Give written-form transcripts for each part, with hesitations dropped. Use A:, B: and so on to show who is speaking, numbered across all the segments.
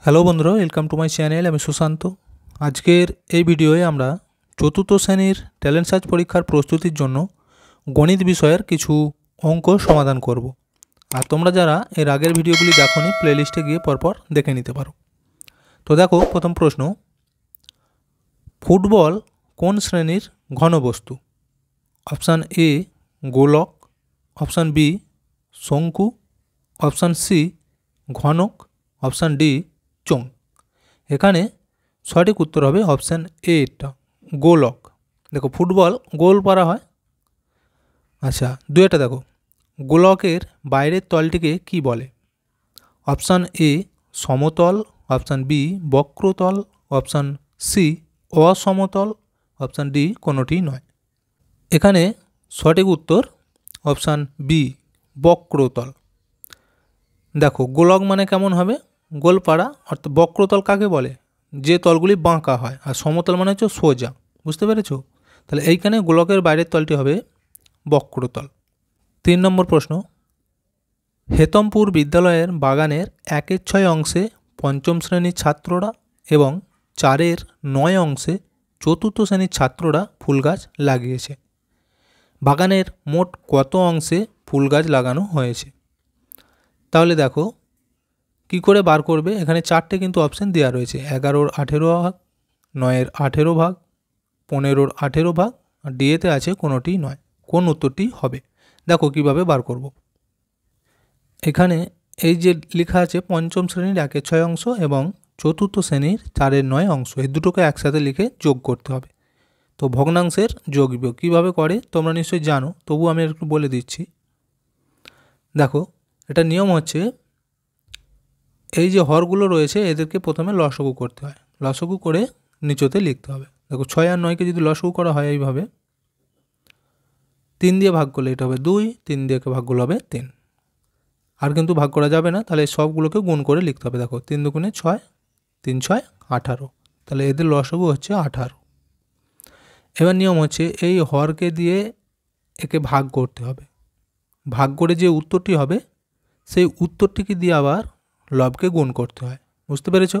A: Hello বন্ধুরা, welcome to my channel. আমি সুশান্ত। আজকের এই ভিডিওয়ে আমরা চতুর্থ শ্রেণীর ট্যালেন্ট সার্চ পরীক্ষার প্রস্তুতির জন্য গণিত বিষয়ের কিছু অঙ্ক সমাধান করব। আর তোমরা যারা এর আগের ভিডিওগুলি দেখোনি, প্লেলিস্টে গিয়ে পরপর দেখে নিতে পারো। তো দেখো, প্রথম প্রশ্ন, ফুটবল কোন শ্রেণীর ঘনবস্তু? অপশান এ গোলক, অপশান বি শঙ্কু, অপশান সি ঘনক, অপশান ডি চোঙ। এখানে সঠিক উত্তর হবে অপশান এটা, গোলক। দেখো, ফুটবল গোল পারা হয়। আচ্ছা, দুয়েটা দেখো, গোলকের বাইরের তলটিকে কি বলে? অপশান এ সমতল, অপশান বি বক্রতল, অপশান সি অসমতল, অপশান ডি কোনোটি নয়। এখানে সঠিক উত্তর অপশান বি বক্রতল। দেখো, গোলক মানে কেমন হবে? গোলপাড়া। অর্থাৎ বক্রতল কাকে বলে? যে তলগুলি বাঁকা হয়। আর সমতল মানে হচ্ছে সোজা। বুঝতে পেরেছ? তাহলে এইখানে গোলকের বাইরের তলটি হবে বক্রতল। 3 নম্বর প্রশ্ন, হেতমপুর বিদ্যালয়ের বাগানের 1/6 অংশে পঞ্চম শ্রেণীর ছাত্ররা এবং 4/9 অংশে চতুর্থ শ্রেণীর ছাত্ররা ফুল গাছ লাগিয়েছে। বাগানের মোট কত অংশে ফুল গাছ লাগানো হয়েছে? তাহলে দেখো, কি করে বার করবে? এখানে 4টে কিন্তু অপশান দেওয়া রয়েছে। 11-র 18 ভাগ, 9-এর 18 ভাগ, 15-র 18 ভাগ, আর ডিএতে আছে কোনোটি নয়। কোন উত্তরটি হবে? দেখো কিভাবে বার করব। এখানে এই যে লেখা আছে পঞ্চম শ্রেণীর 1/6 অংশ এবং চতুর্থ শ্রেণীর 4/9 অংশ, এই দুটোকে একসাথে লিখে যোগ করতে হবে। তো ভগ্নাংশের যোগ বিয়োগ কীভাবে করে তোমরা নিশ্চয়ই জানো, তবু আমি একটু বলে দিচ্ছি। দেখো, এটা নিয়ম হচ্ছে, এই যে হরগুলো রয়েছে এদেরকে প্রথমে লসাগু করতে হয়। লসাগু করে নিচতে লিখতে হবে। দেখো, 6 আর 9কে যদি লসাগু করা হয় এইভাবে, 3 দিয়ে ভাগ করলে এটা হবে 2, 3 দিয়ে ভাগ করলে হবে 3। আর কিন্তু ভাগ করা যাবে না, তাহলে সবগুলোকে গুণ করে লিখতে হবে। দেখো, 3 দুগুণে 6, 3 6 18, তাহলে এদের লসাগু হচ্ছে 18। এবার নিয়ম হচ্ছে, এই হরকে দিয়ে একে ভাগ করতে হবে। ভাগ করে যে উত্তরটি হবে সেই উত্তরটিকে দিয়ে আবার লবকে গুণ করতে হয়। বুঝতে পেরেছ?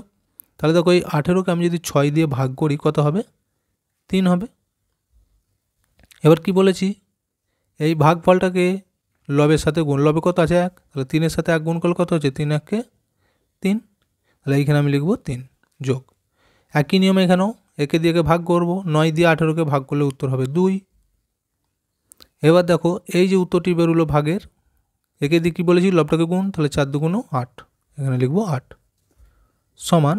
A: তাহলে দেখো, এই 18কে আমি যদি 6 দিয়ে ভাগ করি কত হবে? 3 হবে। এবার কি বলেছি? এই ভাগফলটাকে লবের সাথে গুণ। লবে কত আছে? 1, তাহলে 3-এর সাথে 1 গুণ করলে কত হচ্ছে? 3 1 3, তাহলে এইখানে আমি লিখব 3 যোগ। একই নিয়মে এখানেও একে দিয়ে ভাগ করব। 9 দিয়ে 18কে ভাগ করলে উত্তর হবে 2। এবার দেখো, এই যে উত্তরটি বেরোলো ভাগের, একে দিয়ে কী বলেছি? লবটাকে গুণ, তাহলে 4 2 8, এখানে লিখব 8 সমান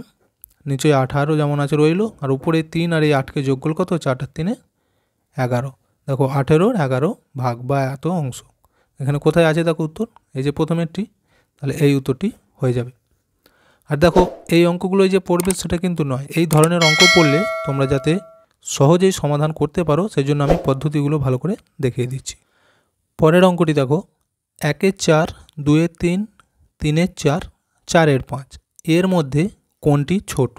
A: নিচে 18 যেমন আছে রইল, আর উপরে 3 আর এই 8কে যোগ করলে কত হচ্ছে? 8 আর 3 11। দেখো, 18-র 11 ভাগ বা এত অংশ। এখানে কোথায় আছে দেখো উত্তর? এই যে প্রথমেরটি, তাহলে এই উত্তরটি হয়ে যাবে। আর দেখো, এই অঙ্কগুলো যে পড়বে সেটা কিন্তু নয়। এই ধরনের অঙ্ক পড়লে তোমরা যাতে সহজেই সমাধান করতে পারো সেই জন্য আমি পদ্ধতিগুলো ভালো করে দেখিয়ে দিচ্ছি। পরের অঙ্কটি দেখো, 1-এর 4, 2-এর 3, 3-এর 4, 4-এর 5 এর মধ্যে কোনটি ছোট?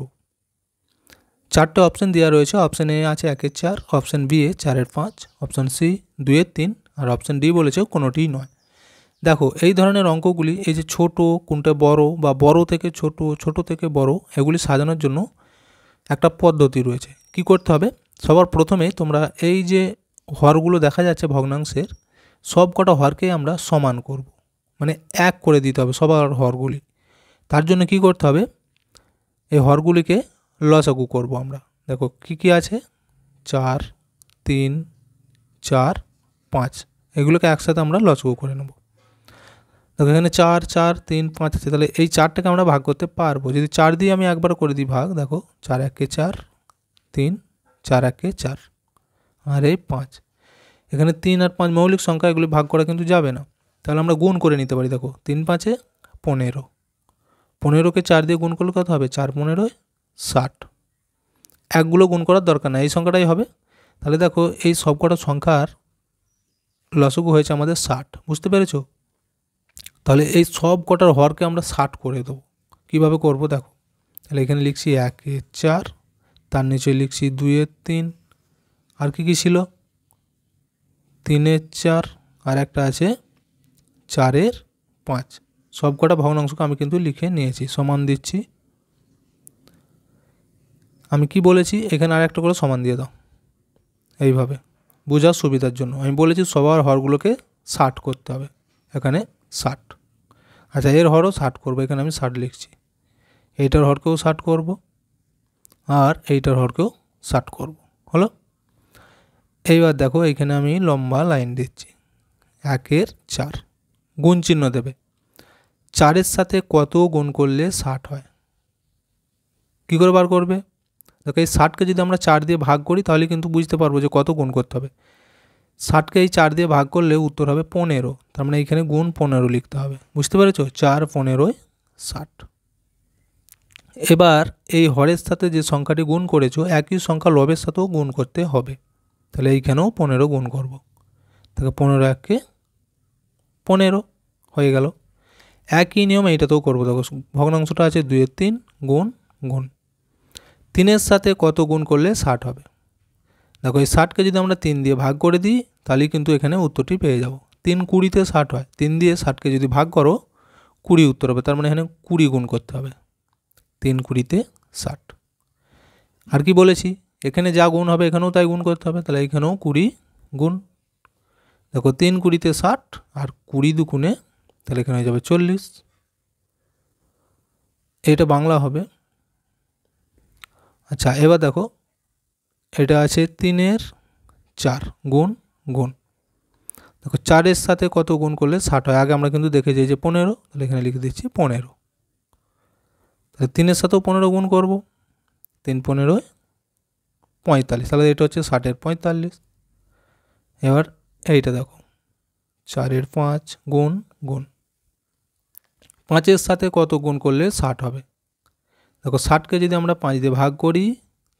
A: 4টে অপশান দেওয়া রয়েছে। অপশান এ আছে 1-এর 4, অপশান বি এ 4-এর 5, অপশান সি 2-এর 3, আর অপশান ডি বলেছে কোনোটিই নয়। দেখো, এই ধরনের অঙ্কগুলি, এই যে ছোট কোনটা বড় বা বড় থেকে ছোট, ছোট থেকে বড়, এগুলি সাজানোর জন্য একটা পদ্ধতি রয়েছে। কি করতে হবে? সবার প্রথমে তোমরা এই যে হরগুলো দেখা যাচ্ছে ভগ্নাংশের, সব কটা হরকে আমরা সমান করব, মানে এক করে দিতে হবে সবার হরগুলি। তার জন্য কি করতে হবে? এই হরগুলিকে লসাগু করব আমরা। দেখো কি কি আছে? 4 3 4 5, এগুলোকে একসাথে আমরা লসাগু করে নেব। দেখো, এখানে 4 4 3 5 আছে, তাহলে এই 4টাকে আমরা ভাগ করতে পারবো। যদি 4 দিয়ে আমি একবার করে দিই ভাগ, দেখো 4 1 4, 3 4 1 4, আর এই 5। এখানে 3 আর 5 মৌলিক সংখ্যা, এগুলি ভাগ করা কিন্তু যাবে না, তাহলে আমরা গুণ করে নিতে পারি। দেখো, 3 5 15, 15কে 4 দিয়ে গুণ করলে কত হবে? 4 15 60। একগুলো গুণ করার দরকার না, এই সংখ্যাটাই হবে। তাহলে দেখো, এই সব কটা সংখ্যার লসাগু হয়েছে আমাদের 60। বুঝতে পেরেছ? তাহলে এই সব কটার হরকে আমরা 60 করে দেবো। কীভাবে করব দেখো, তাহলে এখানে লিখছি 1-এর 4, তার নিচে লিখছি 2-এর 3, আর কি ছিল? 3-এর 4, আর একটা আছে 4-এর 5। সব কটা ভগ্নাংশকে আমি কিন্তু লিখে নিয়েছি। সমান দিচ্ছি, আমি কি বলেছি, এখানে আর একটা করে সমান দিয়ে দাও, এইভাবে বোঝার সুবিধার জন্য আমি বলেছি সবার হরগুলোকে 60 করতে হবে, এখানে 60। আচ্ছা, এর হরও 60 করবো, এখানে আমি 60 লিখছি। এইটার হরকেও 60 করব, আর এইটার হরকেও 60 করব, হলো। এইবার দেখো এখানে আমি লম্বা লাইন দিচ্ছি, 1-এর 4 গুণ চিহ্ন দেবে। 4-এর সাথে কত গুণ করলে 60 হয়, কী করে বার করবে? দেখো এই 60কে যদি আমরা 4 দিয়ে ভাগ করি তাহলে কিন্তু বুঝতে পারবো যে কত গুণ করতে হবে। 60কে এই 4 দিয়ে ভাগ করলে উত্তর হবে 15, তার মানে এইখানে গুণ 15 লিখতে হবে, বুঝতে পেরেছো? 4 15 60। এবার এই হরের সাথে যে সংখ্যাটি গুণ করেছো একই সংখ্যা লবের সাথেও গুণ করতে হবে, তাহলে এইখানেও 15 গুণ করব, তাহলে 15 1-কে 15 হয়ে গেল। একই নিয়ম এইটাতেও করবো। দেখো ভগ্নাংশটা আছে 2-এর 3 গুণ গুণ, 3-এর সাথে কত গুণ করলে 60 হবে? দেখো এই 60কে যদি আমরা 3 দিয়ে ভাগ করে দিই তাহলে কিন্তু এখানে উত্তরটি পেয়ে যাব। 3 20-তে 60 হয়, 3 দিয়ে 60কে যদি ভাগ করো 20 উত্তর হবে, তার মানে এখানে 20 গুণ করতে হবে। 3 20-তে 60। আর কি বলেছি, এখানে যা গুণ হবে এখানেও তাই গুণ করতে হবে, তাহলে এখানেও 20 গুণ। দেখো 3 20-তে 60 আর 20 দুগুণে, তাহলে এখানে হয়ে যাবে 40। এটা বাংলা হবে। আচ্ছা, এবার দেখো এটা আছে 3-এর 4 গুণ গুণ। দেখো 4-এর সাথে কত গুণ করলে 60 হয়, আগে আমরা কিন্তু দেখেছি যে 15, তাহলে এখানে লিখে দিচ্ছি 15। তাহলে 3-এর সাথেও 15 গুণ করব, 3 15 45, তাহলে এটা হচ্ছে 60-এর 45। এবার এইটা দেখো 4-এর 5 গুণ গুণ, 5-এর সাথে কত গুণ করলে 60 হবে? দেখো 60কে যদি আমরা 5 দিয়ে ভাগ করি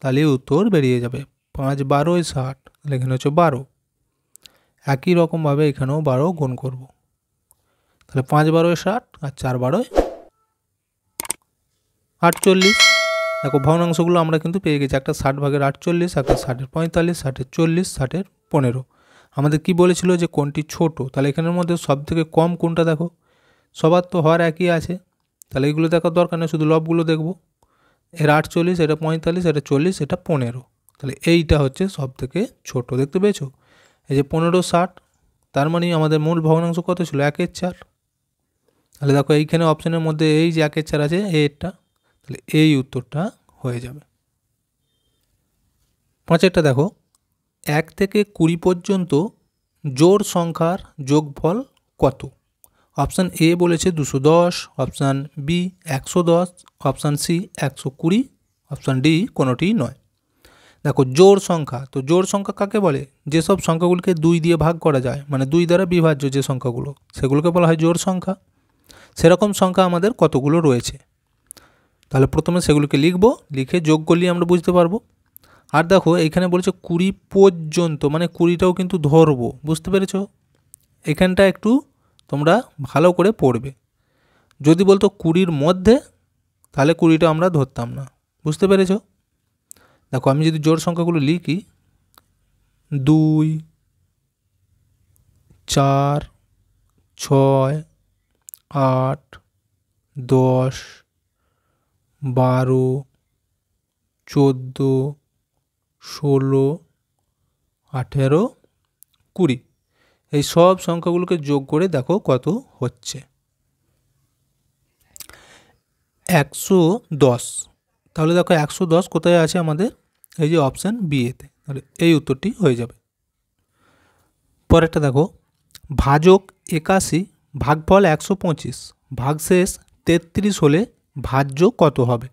A: তাহলে উত্তর বেরিয়ে যাবে, 5 12 60, তাহলে এখানে হচ্ছে 12। একই রকমভাবে এখানেও 12 গুণ করব, তাহলে 5 12 60 আর 4 12 48। দেখো ভগ্নাংশগুলো আমরা কিন্তু পেয়ে গেছি, একটা 60 ভাগের 48, একটা 60-এর 45, 60-এর 40, 60-এর 15। আমাদের কি বলেছিল যে কোনটি ছোট, তাহলে এখানের মধ্যে সবথেকে কম কোনটা? দেখো সবার তো হর একই আছে, তাহলে এইগুলো দেখার দরকার নেই, শুধু লবগুলো দেখব। এর 48, এটা 45, এটা 40, এটা 15, তাহলে এইটা হচ্ছে সবথেকে ছোট, দেখতে পেয়েছো? এই যে 15 60, তার মানে আমাদের মূল ভগ্নাংশ কত ছিল? 1-এর 4। তাহলে দেখো এইখানে অপশানের মধ্যে এই যে 1-এর 4 আছে, এইটা, তাহলে এই উত্তরটা হয়ে যাবে। 5-এরটা দেখো 1 থেকে 20 পর্যন্ত জোড় সংখ্যার যোগফল কত? অপশান এ বলেছে 210, option B 110, option C 120, option D কোনোটি নয়। দেখো জোড় সংখ্যা, তো জোড় সংখ্যা কাকে বলে? যেসব সংখ্যাগুলোকে 2 দিয়ে ভাগ করা যায়, মানে 2 দ্বারা বিভাজ্য যে সংখ্যাগুলো, সেগুলোকে বলা হয় জোড় সংখ্যা। সেরকম সংখ্যা আমাদের কতগুলো রয়েছে, তাহলে প্রথমে সেগুলোকে লিখব, লিখে যোগ করলে আমরা বুঝতে পারবো। আর দেখো এইখানে বলেছে 20 পর্যন্ত, মানে 20টাও কিন্তু ধরবো, বুঝতে পেরেছ? এখানটা একটু তোমরা ভালো করে পড়বে। যদি বলতো 20-র মধ্যে, তাহলে 20টা আমরা ধরতাম না, বুঝতে পেরেছ? দেখো আমি যদি জোড় সংখ্যাগুলো লিখি, 2 4 6 8 10 12 14 16 18 20, এই সব সংখ্যাগুলোকে যোগ করে দেখো কত হচ্ছে, 110। তাহলে দেখো 110 কোথায় আছে আমাদের? এই যে অপশান বি এতে, তাহলে এই উত্তরটি হয়ে যাবে। পরেরটা দেখো ভাজক 81 ভাগফল 125 ভাগশেষ 33 হলে ভাজ্য কত হবে?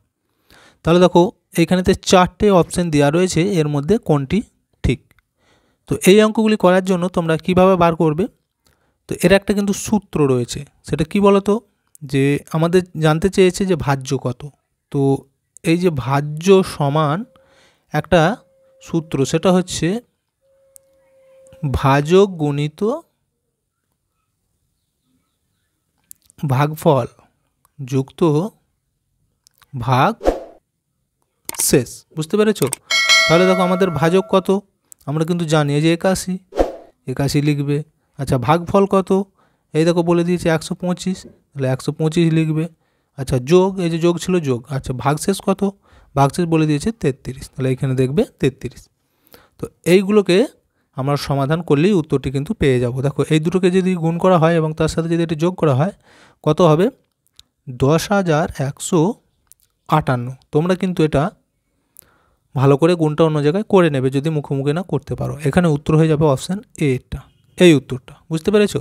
A: তাহলে দেখো এইখানেতে 4টে অপশান দেওয়া রয়েছে, এর মধ্যে কোনটি ঠিক? তো এই অঙ্কগুলি করার জন্য তোমরা কিভাবে বার করবে? তো এর একটা কিন্তু সূত্র রয়েছে, সেটা কি বলো তো? যে আমাদের জানতে চেয়েছে যে ভাজ্য কত, তো এই যে ভাজ্য সমান একটা সূত্র, সেটা হচ্ছে ভাজক গুণিত ভাগফল যুক্ত ভাগ শেষ, বুঝতে পেরেছ? তাহলে দেখো আমাদের ভাজক কত, আমরা কিন্তু জানি যে 81 লিখবে। আচ্ছা ভাগফল কত? এই দেখো বলে দিয়েছে 125, তাহলে 125 লিখবে। আচ্ছা যোগ, এই যে যোগ ছিল যোগ। আচ্ছা ভাগশেষ কত? ভাগশেষ বলে দিয়েছে 33, তাহলে এখানে দেখবে 33। তো এইগুলোকে আমরা সমাধান করলেই উত্তরটি কিন্তু পেয়ে যাব। দেখো এই দুটোকে যদি গুণ করা হয় এবং তার সাথে যদি এটি যোগ করা হয় কত হবে? 10,158। তোমরা কিন্তু এটা ভালো করে গুণটা অন্য জায়গায় করে নেবে যদি মুখোমুখি না করতে পারো। এখানে উত্তর হয়ে যাবে অপশান এটা, এই উত্তরটা। বুঝতে পেরেছো?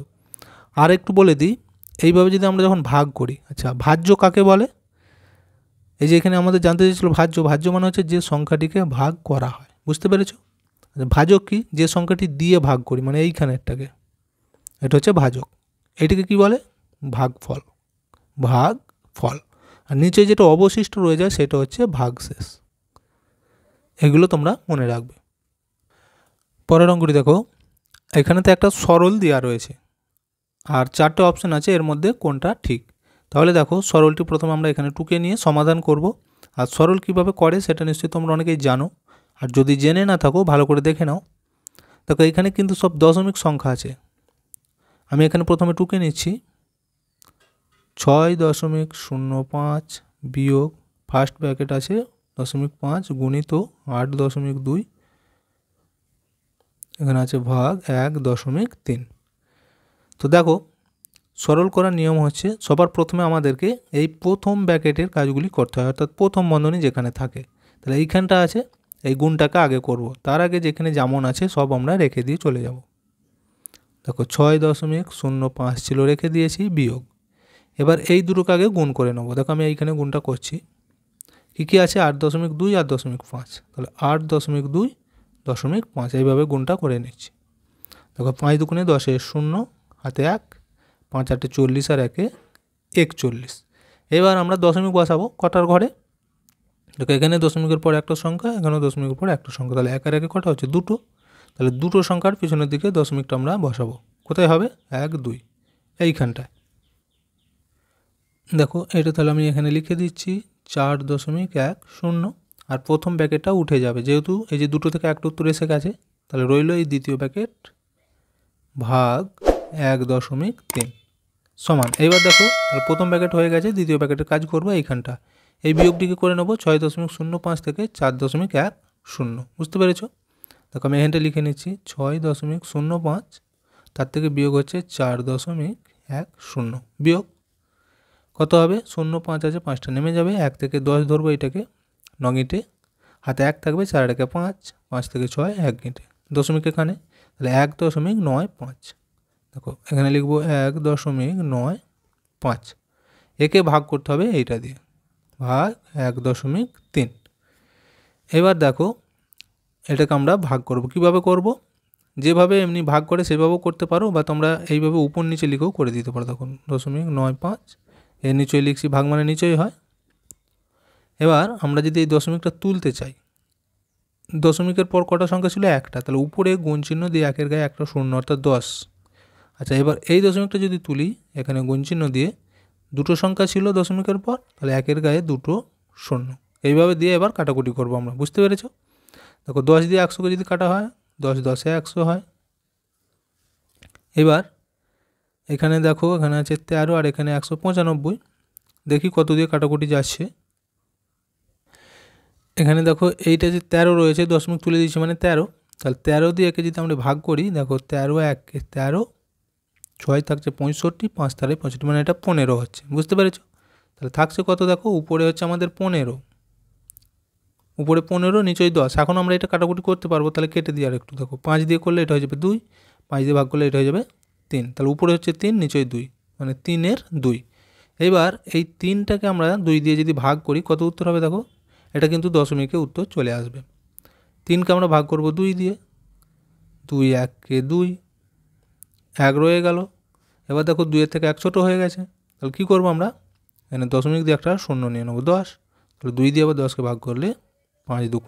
A: আর একটু বলে দিই, এইভাবে যদি আমরা যখন ভাগ করি, আচ্ছা ভাজ্য কাকে বলে? এই যে এখানে আমাদের জানতে চেয়েছিল ভাজ্য। ভাজ্য মানে হচ্ছে যে সংখ্যাটিকে ভাগ করা হয়। বুঝতে পেরেছো? ভাজক কি? যে সংখ্যাটি দিয়ে ভাগ করি, মানে এইখানেরটাকে, এটা হচ্ছে ভাজক। এটিকে কি বলে? ভাগফল। ভাগফল। আর নিচে যেটা অবশিষ্ট রয়ে যায় সেটা হচ্ছে ভাগশেষ। এগুলো তোমরা মনে রাখবে। পরের অঙ্কটি দেখো, এখানে তো একটা সরল দেওয়া রয়েছে আর 4টে অপশান আছে, এর মধ্যে কোনটা ঠিক? তাহলে দেখো সরলটি প্রথমে আমরা এখানে টুকে নিয়ে সমাধান করব। আর সরল কিভাবে করে সেটা নিশ্চয়ই তোমরা অনেকেই জানো, আর যদি জেনে না থাকো ভালো করে দেখে নাও। দেখো এখানে কিন্তু সব দশমিক সংখ্যা আছে। আমি এখানে প্রথমে টুকে নিচ্ছি 6.05 বিয়োগ ফার্স্ট ব্র্যাকেট আছে 0.5 গুণিত 8.2, এখানে আছে ভাগ 1.3। তো দেখো সরল করার নিয়ম হচ্ছে সবার প্রথমে আমাদেরকে এই প্রথম ব্র্যাকেটের কাজগুলি করতে হয়, অর্থাৎ প্রথম বন্ধনী যেখানে থাকে। তাহলে এইখানটা আছে, এই গুণটাকে আগে করব, তার আগে যেখানে যেমন আছে সব আমরা রেখে দিয়ে চলে যাব। দেখো 6.05 ছিল, রেখে দিয়েছি, বিয়োগ। এবার এই দুটোকে আগে গুণ করে নেবো। দেখো আমি এইখানে গুণটা করছি। কী কী আছে? 8.2 আর 0.5, তাহলে 8.2.5 এইভাবে গুণটা করে নিচ্ছি। দেখো 5 দুগুণে 10, 0 হাতে 1, 5 8 40 আর 1 41। এবার আমরা দশমিক বসাবো কটার ঘরে? দেখো এখানে দশমিকের পর একটা সংখ্যা, এখানেও দশমিকের পর একটা সংখ্যা, তাহলে 1 আর 1 কটা হচ্ছে? 2টো। তাহলে 2টো সংখ্যার পিছনের দিকে দশমিকটা আমরা বসাবো। কোথায় হবে? 1 2 এইখানটায়। দেখো এটা তাহলে আমি এখানে লিখে দিচ্ছি 4.10, আর প্রথম ব্র্যাকেটটা উঠে যাবে, যেহেতু এই যে দুটো থেকে একটা উত্তর এসে গেছে, তাহলে রইল এই দ্বিতীয় ব্র্যাকেট ভাগ 1.3 সমান। এইবার দেখো তাহলে প্রথম ব্র্যাকেট হয়ে গেছে, দ্বিতীয় ব্র্যাকেটের কাজ করবো এইখানটা। এই বিয়োগটিকে করে নেবো 6.05 থেকে 4.10। বুঝতে পেরেছো? দেখো আমি এখানটা লিখে নিচ্ছি 6.05, তার থেকে বিয়োগ হচ্ছে 4.10 বিয়োগ কত হবে? 0.5 আছে, 5টা নেমে যাবে, 1 থেকে 10 ধরবো এটাকে, 9 গিঁটে, হাতে 1 থাকবে, 4 আর 1 5, 5 থেকে 6 1 গিঁটে, দশমিক এখানে, তাহলে 1.95। দেখো এখানে লিখবো 1.95, একে ভাগ করতে হবে এইটা দিয়ে, ভাগ 1.3। এবার দেখো এটাকে আমরা ভাগ করব। কিভাবে করব? যেভাবে এমনি ভাগ করে সেভাবেও করতে পারো, বা তোমরা এইভাবে উপর নিচে লিখেও করে দিতে পারো। দেখুন 0.95, এর নিচেই লিখছি, ভাগ মানে নিচেই হয়। এবার আমরা যদি এই দশমিকটা তুলতে চাই, দশমিকের পর কটা সংখ্যা ছিল? একটা, তাহলে উপরে গুণ চিহ্ন দিয়ে 1-এর গায়ে একটা 0, অর্থাৎ 10। আচ্ছা এবার এই দশমিকটা যদি তুলি, এখানে গুণ চিহ্ন দিয়ে, দুটো সংখ্যা ছিল দশমিকের পর, তাহলে 1-এর গায়ে দুটো 0, এইভাবে দিয়ে এবার কাটাকুটি করবো আমরা। বুঝতে পেরেছো? দেখো 10 দিয়ে 100কে যদি কাটা হয়, 10 10-এ 100 হয়। এবার এখানে দেখো এখানে আছে 13 আর এখানে 195, দেখি কত দিয়ে কাটাকুটি যাচ্ছে। এখানে দেখো এইটা যে 13 রয়েছে, দশমিক তুলে দিচ্ছি মানে 13, তাহলে 13 দিয়ে একে যদি আমরা ভাগ করি, দেখো 13 1 13, 6 থাকছে 65, 5 তারে 65, মানে এটা 15 হচ্ছে। বুঝতে পেরেছো? তাহলে থাকছে কত? দেখো উপরে হচ্ছে আমাদের 15, উপরে 15, নিচেই 10। এখন আমরা এটা কাটাকুটি করতে পারবো, তাহলে কেটে দিই আর একটু। দেখো 5 দিয়ে করলে এটা হয়ে যাবে 2, 5 দিয়ে ভাগ করলে এটা হয়ে যাবে 3, তাহলে উপরে হচ্ছে 3, নিচেই 2, মানে 3-এর 2। এবার এই 3টাকে আমরা 2 দিয়ে যদি ভাগ করি কত উত্তর হবে? দেখো এটা কিন্তু দশমিকে উত্তর চলে আসবে। 3কে আমরা ভাগ করব 2 দিয়ে, 2 1-কে 2, 1 রয়ে গেল। এবার দেখো 2-এর থেকে 1 ছোটো হয়ে গেছে, তাহলে কী করবো আমরা? এখানে দশমিক দিয়ে একটা 0 নিয়ে নেবো, 10, তাহলে 2 দিয়ে আবার 10কে ভাগ করলে 5 2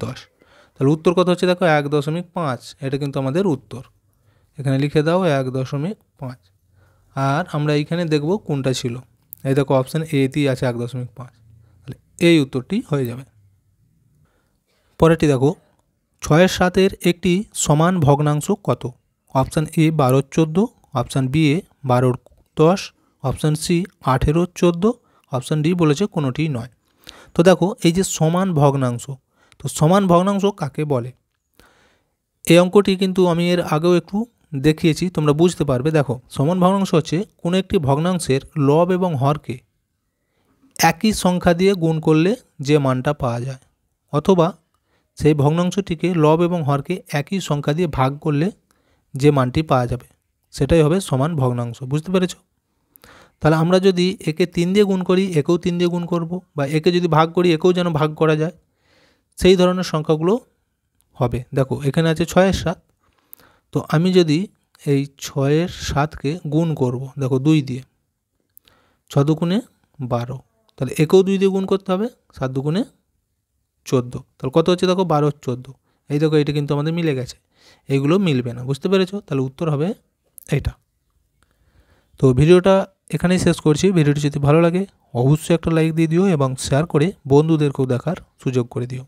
A: 10, তাহলে উত্তর কত হচ্ছে? দেখো 1.5, এটা কিন্তু আমাদের উত্তর। এখানে লিখে দাও 1.5। আর আমরা এইখানে দেখব কোনটা ছিল, এই দেখো অপশান এতেই আছে 1.5, তাহলে এই উত্তরটি হয়ে যাবে। পরেরটি দেখো 6-এর 7-এর একটি সমান ভগ্নাংশ কত? Option A 12-14, option B A 12-10, option C 18-14, option D বলেছে কোনোটিই নয়। তো দেখো এই যে সমান ভগ্নাংশ, তো সমান ভগ্নাংশ কাকে বলে? এই অঙ্কটি কিন্তু আমি এর আগেও একটু দেখিয়েছি, তোমরা বুঝতে পারবে। দেখো সমান ভগ্নাংশ হচ্ছে কোনো একটি ভগ্নাংশের লব এবং হরকে একই সংখ্যা দিয়ে গুণ করলে যে মানটা পাওয়া যায়, অথবা সেই ভগ্নাংশটিকে লব এবং হরকে একই সংখ্যা দিয়ে ভাগ করলে যে মানটি পাওয়া যাবে, সেটাই হবে সমান ভগ্নাংশ। বুঝতে পেরেছ? তাহলে আমরা যদি একে 3 দিয়ে গুণ করি, একেও 3 দিয়ে গুণ করব, বা একে যদি ভাগ করি একেও যেন ভাগ করা যায়, সেই ধরনের সংখ্যাগুলো হবে। দেখো এখানে আছে 6 এর 7, তো আমি যদি এই 6 এর 7কে গুণ করব, দেখো 2 দিয়ে, 6 দুগুণে 12, তাহলে একেও 2 দিয়ে গুণ করতে হবে, 7 দুগুণে 14, তাহলে কত হচ্ছে দেখো 12 14। এই দেখো এটা কিন্তু আমাদের মিলে গেছে, এইগুলো মিলবে না। বুঝতে পেরেছো? তাহলে উত্তর হবে এইটা। তো ভিডিওটা এখানেই শেষ করছি। ভিডিওটি যদি ভালো লাগে অবশ্যই একটা লাইক দিয়ে দিও এবং শেয়ার করে বন্ধুদেরকেও দেখার সুযোগ করে দিও।